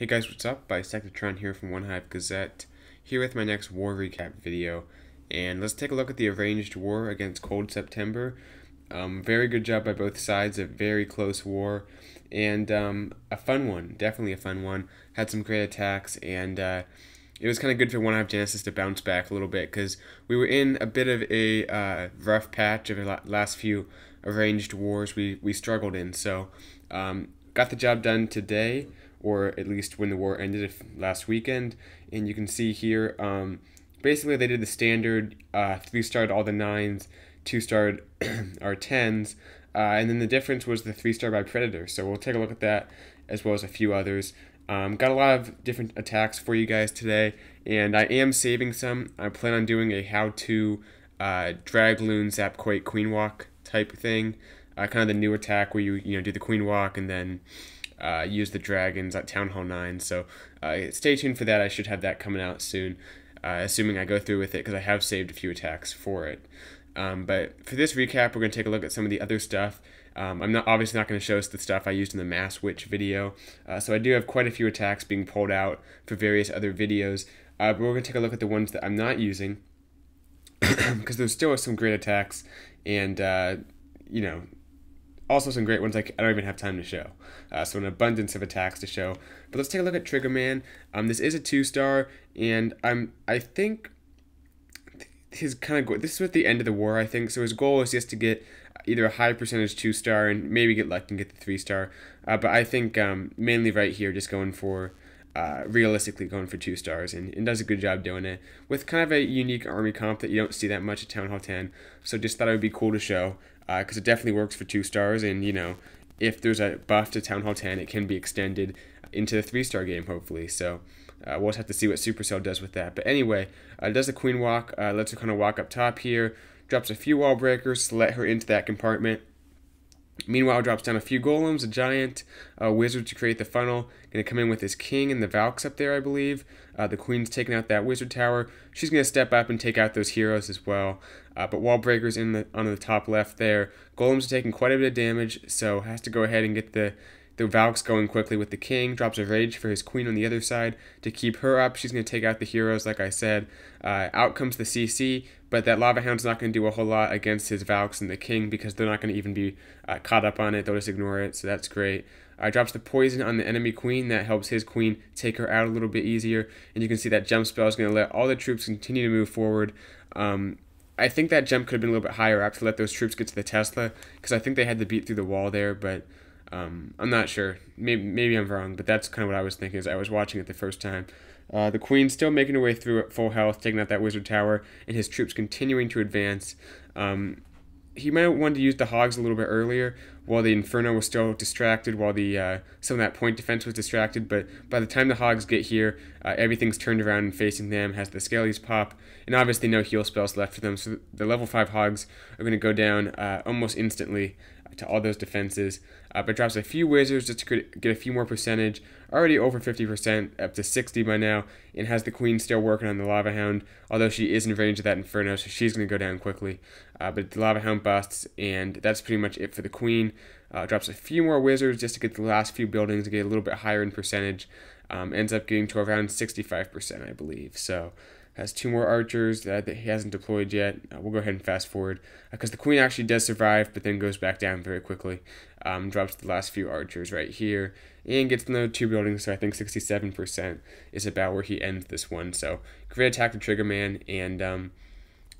Hey guys, what's up? Bisectatron here from OneHive Gazette, here with my next war recap video. And let's take a look at the arranged war against Cold September. Very good job by both sides, a very close war, and a fun one, definitely a fun one. Had some great attacks, and it was kind of good for OneHive Genesis to bounce back a little bit, because we were in a bit of a rough patch of the last few arranged wars we struggled in. So got the job done today, or at least when the war ended last weekend. And you can see here, basically they did the standard 3-starred all the 9s, 2-starred our 10s, and then the difference was the 3-star by Predator. So we'll take a look at that as well as a few others. Got a lot of different attacks for you guys today, and I am saving some. I plan on doing a how-to Dragloon Zapquake Queen Walk type thing, kind of the new attack where you do the Queen Walk and then use the dragons at Town Hall 9. So stay tuned for that. I should have that coming out soon, assuming I go through with it, because I have saved a few attacks for it. But for this recap, we're going to take a look at some of the other stuff. I'm obviously not going to show us the stuff I used in the Mass Witch video, so I do have quite a few attacks being pulled out for various other videos, but we're going to take a look at the ones that I'm not using, because there's still some great attacks, and also some great ones like I don't even have time to show. So an abundance of attacks to show. But let's take a look at Triggerman. This is a 2-star, and I think his kind of this is at the end of the war, I think. So his goal is just to get either a high percentage 2-star and maybe get lucky and get the 3-star. But I think mainly right here, just going for realistically going for 2 stars, and does a good job doing it with kind of a unique army comp that you don't see that much at Town Hall 10. So just thought it would be cool to show, because it definitely works for 2 stars, and if there's a buff to Town Hall 10, it can be extended into the 3-star game hopefully. So we'll just have to see what Supercell does with that. But anyway, does the Queen Walk, lets her kind of walk up top here, drops a few wall breakers to let her into that compartment. Meanwhile, drops down a few golems, a giant, a wizard to create the funnel. Going to come in with his king and the Valks up there, I believe. The queen's taking out that wizard tower. She's going to step up and take out those heroes as well. But wall breakers on the top left there. Golems are taking quite a bit of damage, so has to go ahead and get the Valks going quickly with the king. Drops a rage for his queen on the other side to keep her up. She's going to take out the heroes, like I said. Out comes the CC, but that Lava Hound's not going to do a whole lot against his Valks and the king, because they're not going to even be caught up on it. They'll just ignore it, so that's great. Drops the poison on the enemy queen. That helps his queen take her out a little bit easier. And you can see that jump spell is going to let all the troops continue to move forward. I think that jump could have been a little bit higher up to let those troops get to the Tesla, because I think they had to beat through the wall there, but I'm not sure. Maybe I'm wrong, but that's kind of what I was thinking as I was watching it the first time. The queen's still making her way through at full health, taking out that wizard tower, and his troops continuing to advance. He might have wanted to use the hogs a little bit earlier while the Inferno was still distracted, while the some of that point defense was distracted, but by the time the hogs get here, everything's turned around and facing them, has the Scalies pop, and obviously no heal spells left for them, so the level 5 hogs are going to go down almost instantly to all those defenses, but drops a few wizards just to get a few more percentage, already over 50%, up to 60 by now, and has the queen still working on the Lava Hound, although she is in range of that Inferno, so she's going to go down quickly. But the Lava Hound busts, and that's pretty much it for the queen. Drops a few more wizards just to get the last few buildings to get a little bit higher in percentage. Ends up getting to around 65%, I believe. So has 2 more archers that he hasn't deployed yet. We'll go ahead and fast forward, because the queen actually does survive, but then goes back down very quickly. Drops the last few archers right here, and gets another 2 buildings, so I think 67% is about where he ends this one. So great attack to Triggerman, and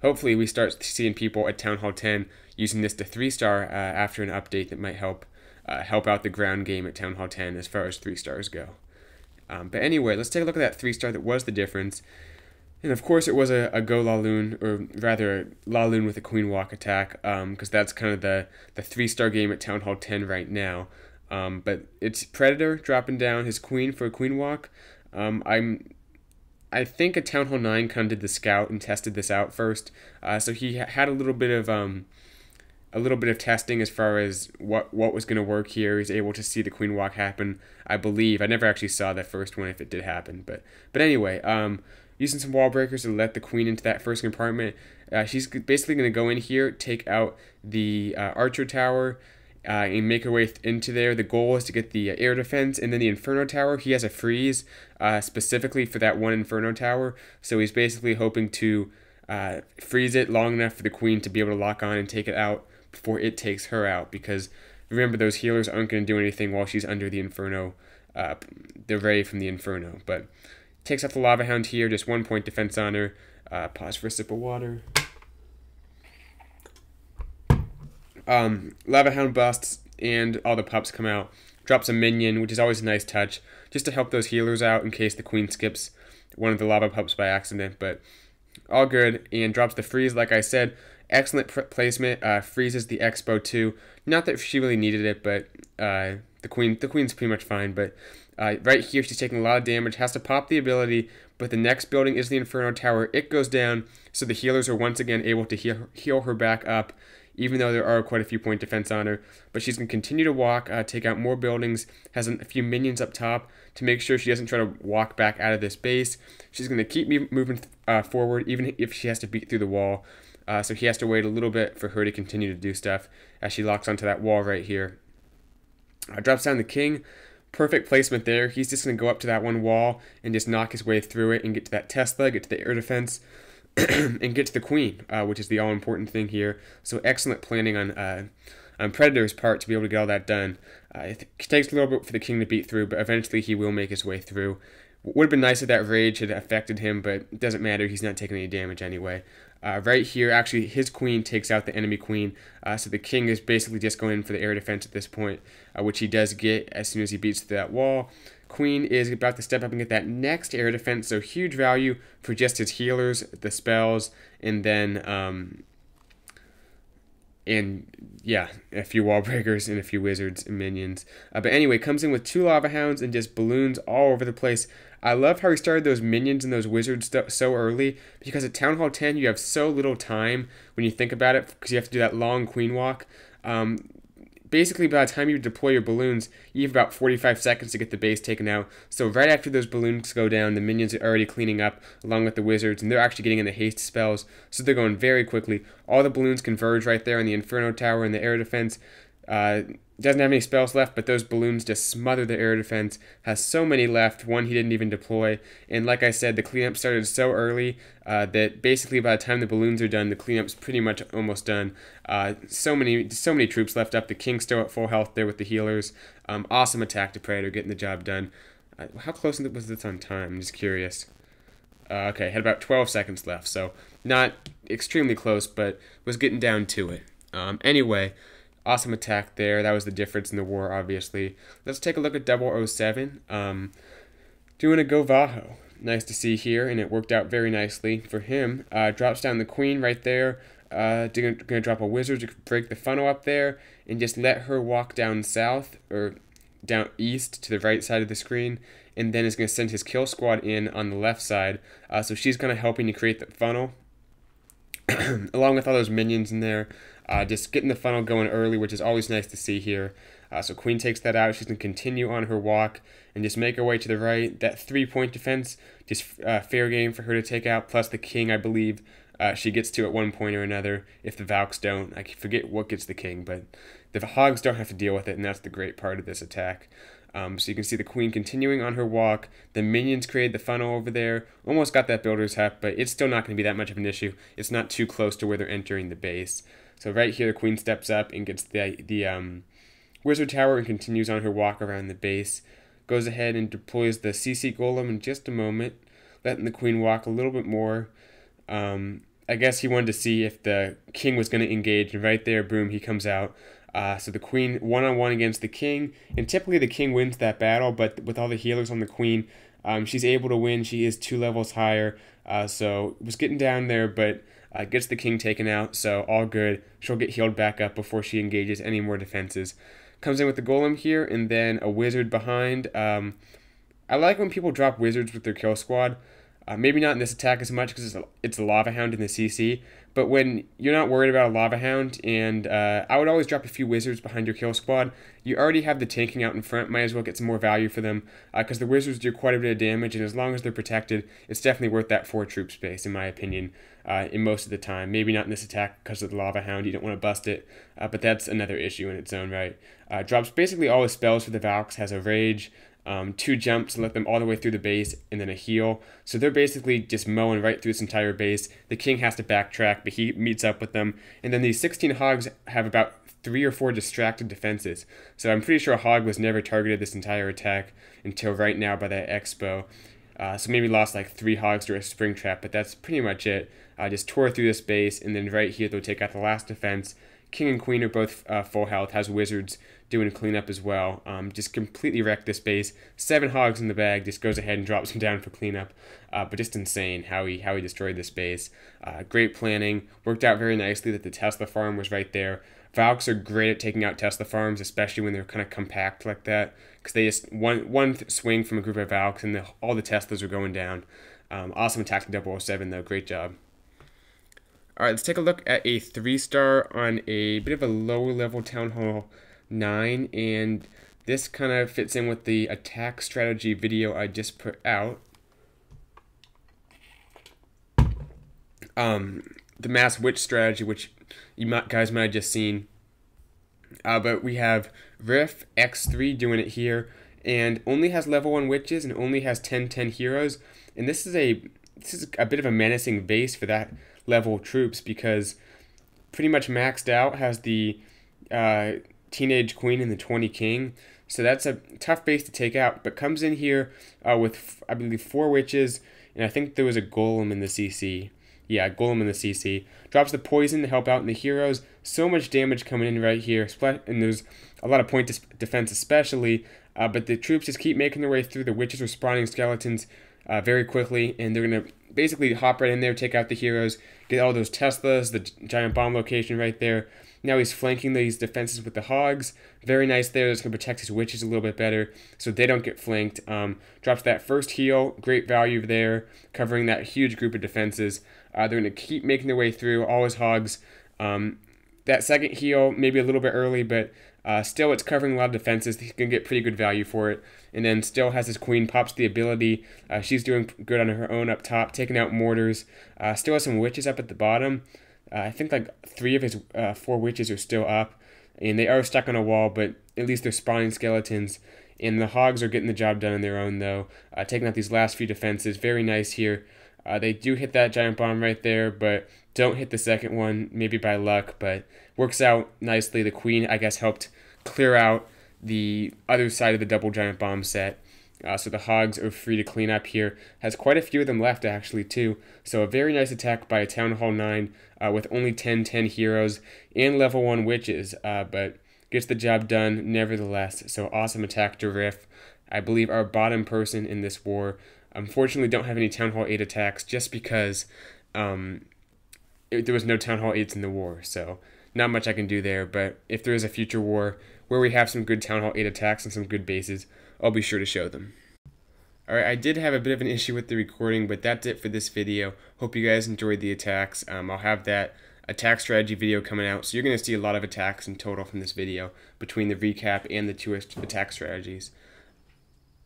hopefully we start seeing people at Town Hall 10 using this to 3-star after an update that might help out the ground game at Town Hall 10 as far as 3 stars go. But anyway, let's take a look at that 3-star that was the difference. And of course it was a Go Laloon, or rather a Laloon with a Queen Walk attack, because that's kind of the 3-star game at Town Hall 10 right now. But it's Predator dropping down his queen for a Queen Walk. I think at Town Hall 9 kind of did the scout and tested this out first, so he had a little bit of testing as far as what was going to work here. He's able to see the Queen Walk happen, I believe. I never actually saw that first one if it did happen, but anyway, using some wall breakers to let the queen into that first compartment. She's basically going to go in here, take out the archer tower, and make her way into there. The goal is to get the air defense, and then the Inferno Tower. He has a freeze specifically for that one Inferno Tower, so he's basically hoping to freeze it long enough for the Queen to be able to lock on and take it out before it takes her out, because remember, those healers aren't going to do anything while she's under the Inferno, the ray from the Inferno. But takes out the Lava Hound here, just 1 point defense on her. Pause for a sip of water. Lava Hound busts, and all the pups come out. Drops a minion, which is always a nice touch, just to help those healers out in case the Queen skips one of the lava pups by accident, but all good. And drops the freeze, like I said. Excellent placement. Freezes the Expo too. Not that she really needed it, but the Queen's pretty much fine. But right here, she's taking a lot of damage. Has to pop the ability, but the next building is the Inferno Tower. It goes down, so the healers are once again able to heal her back up, even though there are quite a few point defense on her. But she's going to continue to walk, take out more buildings, has a few minions up top to make sure she doesn't try to walk back out of this base. She's going to keep moving forward, even if she has to beat through the wall. So he has to wait a little bit for her to continue to do stuff as she locks onto that wall right here. Drops down the King. Perfect placement there. He's just going to go up to that one wall and just knock his way through it and get to that Tesla, get to the air defense, and get to the Queen, which is the all-important thing here. So excellent planning on Predator's part to be able to get all that done. It takes a little bit for the King to beat through, but eventually he will make his way through. Would have been nice if that rage had affected him, but it doesn't matter. He's not taking any damage anyway. Right here, actually, his Queen takes out the enemy Queen, so the King is basically just going in for the air defense at this point, which he does get as soon as he beats through that wall. Queen is about to step up and get that next air defense, so huge value for just his healers, the spells, and then, yeah, a few wall breakers and a few wizards and minions. But anyway, comes in with 2 Lava Hounds and just balloons all over the place. I love how he started those minions and those wizards so early, because at Town Hall 10 you have so little time when you think about it, because you have to do that long Queen walk. Basically, by the time you deploy your balloons, you have about 45 seconds to get the base taken out. So right after those balloons go down, the minions are already cleaning up along with the wizards, and they're actually getting in the haste spells, so they're going very quickly. All the balloons converge right there on the Inferno Tower and the air defense. Doesn't have any spells left, but those balloons just smother the air defense. Has so many left, one he didn't even deploy. And like I said, the cleanup started so early that basically by the time the balloons are done, the cleanup's pretty much almost done. So many troops left up. The King's still at full health there with the healers. Awesome attack to Predator, getting the job done. How close was this on time? I'm just curious. Okay, had about 12 seconds left, so not extremely close, but was getting down to it. Anyway, awesome attack there. That was the difference in the war, obviously. Let's take a look at 007. Doing a Go Vaho. Nice to see here, and it worked out very nicely for him. Drops down the Queen right there. Gonna drop a wizard to break the funnel up there, and just let her walk down south, or down east to the right side of the screen, and then is going to send his kill squad in on the left side. So she's kind of helping to create the funnel, along with all those minions in there. Just getting the funnel going early, which is always nice to see here. So Queen takes that out. She's going to continue on her walk and just make her way to the right. That 3-point defense, just fair game for her to take out, plus the King, I believe, she gets to at one point or another. If the Valks don't, I forget what gets the King, but the Hogs don't have to deal with it, and that's the great part of this attack. So you can see the Queen continuing on her walk. The minions created the funnel over there. Almost got that Builder's Hut, but it's still not going to be that much of an issue. It's not too close to where they're entering the base. So right here, the Queen steps up and gets the Wizard Tower and continues on her walk around the base. Goes ahead and deploys the CC Golem in just a moment, letting the Queen walk a little bit more. I guess he wanted to see if the King was going to engage, and right there, boom, he comes out. So the Queen one-on-one against the King, and typically the King wins that battle, but with all the healers on the Queen, she's able to win. She is 2 levels higher, so was getting down there, but gets the King taken out, so all good. She'll get healed back up before she engages any more defenses. Comes in with the Golem here, and then a Wizard behind. I like when people drop Wizards with their kill squad. Maybe not in this attack as much because it's a Lava Hound in the CC, but when you're not worried about a Lava Hound, and I would always drop a few Wizards behind your kill squad. You already have the tanking out in front, might as well get some more value for them, because the Wizards do quite a bit of damage, and as long as they're protected, it's definitely worth that 4 troop space, in my opinion, in most of the time. Maybe not in this attack because of the Lava Hound, you don't want to bust it, but that's another issue in its own right. Drops basically all his spells for the Valks, has a Rage, 2 jumps to let them all the way through the base, and then a heal. So they're basically just mowing right through this entire base. The king has to backtrack, but he meets up with them. And then these 16 hogs have about 3 or 4 distracted defenses. So I'm pretty sure a hog was never targeted this entire attack until right now by that expo. So maybe lost like 3 hogs to a spring trap, but that's pretty much it. Just tore through this base, and then right here they'll take out the last defense. King and Queen are both full health, has Wizards doing cleanup as well. Just completely wrecked this base. 7 hogs in the bag, just goes ahead and drops him down for cleanup. But just insane how he destroyed this base. Great planning, worked out very nicely that the Tesla farm was right there. Valks are great at taking out Tesla farms, especially when they're kind of compact like that, because they just one swing from a group of Valks and all the Teslas are going down. Awesome attack to 007 though, great job. Alright, let's take a look at a 3-star on a bit of a lower level Town Hall 9, and this kind of fits in with the attack strategy video I just put out. The Mass Witch strategy, which you guys might have just seen. But we have Riff X3 doing it here, and only has level 1 witches and only has 10/10 heroes. And this is a bit of a menacing base for that level of troops, because pretty much maxed out, has the Teenage Queen and the 20 King. So that's a tough base to take out, but comes in here with, I believe, 4 witches, and I think there was a golem in the CC. Yeah, golem in the CC. Drops the poison to help out in the heroes. So much damage coming in right here, and there's a lot of point defense especially, but the troops just keep making their way through. The witches are spawning skeletons very quickly, and they're going to basically hop right in there, take out the heroes, get all those Teslas, the giant bomb location right there. Now he's flanking these defenses with the hogs. Very nice there. That's going to protect his witches a little bit better so they don't get flanked. Drops that first heal. Great value there, covering that huge group of defenses. They're going to keep making their way through all his hogs. That second heal, maybe a little bit early, but still it's covering a lot of defenses. He's going to get pretty good value for it. And then still has his queen, pops the ability. She's doing good on her own up top, taking out mortars. Still has some witches up at the bottom. I think like 3 of his 4 witches are still up, and they are stuck on a wall, but at least they're spawning skeletons. And the hogs are getting the job done on their own, though, taking out these last few defenses. Very nice here. They do hit that giant bomb right there, but don't hit the second one, maybe by luck, but works out nicely. The queen, I guess, helped clear out the other side of the double giant bomb set. So the hogs are free to clean up here. Has quite a few of them left, actually, too. So a very nice attack by a Town Hall 9 with only 10/10 heroes and level 1 witches, but gets the job done nevertheless. So awesome attack to Riff. I believe our bottom person in this war. Unfortunately, don't have any Town Hall 8 attacks just because there was no Town Hall 8s in the war. So not much I can do there, but if there is a future war where we have some good Town Hall 8 attacks and some good bases, I'll be sure to show them. Alright, I did have a bit of an issue with the recording, but that's it for this video. Hope you guys enjoyed the attacks. I'll have that attack strategy video coming out, so you're going to see a lot of attacks in total from this video between the recap and the 2 attack strategies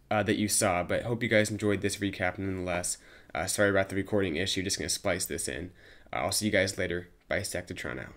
that you saw. But hope you guys enjoyed this recap nonetheless. Sorry about the recording issue, just going to splice this in. I'll see you guys later. Bisectatron out.